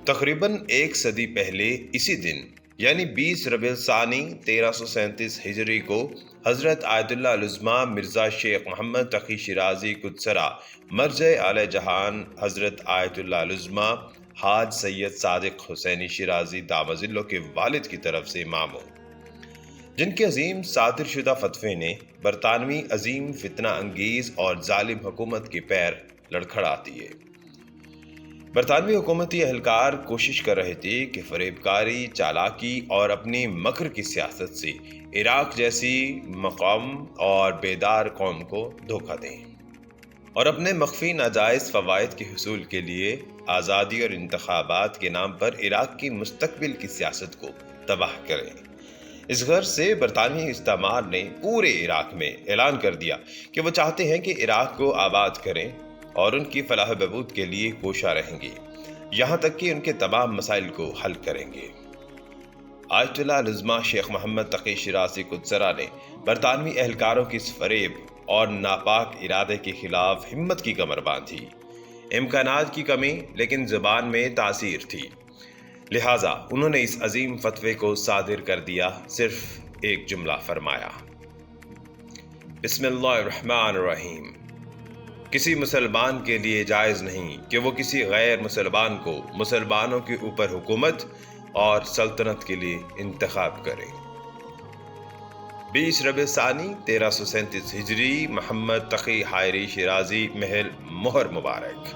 تقریباً ایک صدی پہلے اسی دن یعنی 20 ربیع الثانی 1337 ہجری کو حضرت آیت اللہ العظمیٰ مرزا شیخ محمد تقی شیرازی قدسرہ مرجع اعلی جہان حضرت آیت اللہ العظمیٰ حاج سید صادق حسینی شیرازی دامت ظلہ کے والد کی طرف سے امام ہو، جن کے عظیم صادر شدہ فتوے نے برطانوی عظیم فتنہ انگیز اور ظالم حکومت کے پیر لڑکھڑاتی ہے۔ برطانوی حکومتی اہلکار کوشش کر رہے تھے کہ فریب کاری، چالاکی اور اپنی مکر کی سیاست سے عراق جیسی مقام اور بیدار قوم کو دھوکہ دیں اور اپنے مخفی ناجائز فوائد کے حصول کے لیے آزادی اور انتخابات کے نام پر عراق کی مستقبل کی سیاست کو تباہ کریں۔ اس غرض سے برطانوی استعمار نے پورے عراق میں اعلان کر دیا کہ وہ چاہتے ہیں کہ عراق کو آباد کریں اور ان کی فلاح و بہبود کے لیے کوشاں رہیں گے، یہاں تک کہ ان کے تمام مسائل کو حل کریں گے۔ آیت اللہ العظمیٰ شیخ محمد تقی شیرازی قدسرہ نے برطانوی اہلکاروں کی اس فریب اور ناپاک ارادے کے خلاف ہمت کی کمر باندھی۔ امکانات کی کمی لیکن زبان میں تاثیر تھی، لہٰذا انہوں نے اس عظیم فتوے کو صادر کر دیا۔ صرف ایک جملہ فرمایا، بسم اللہ الرحمن الرحیم۔ کسی مسلمان کے لیے جائز نہیں کہ وہ کسی غیر مسلمان کو مسلمانوں کے اوپر حکومت اور سلطنت کے لیے انتخاب کرے۔ 20 ربیع ثانی 1337 ہجری محمد تقی حائری شیرازی محل مہر مبارک۔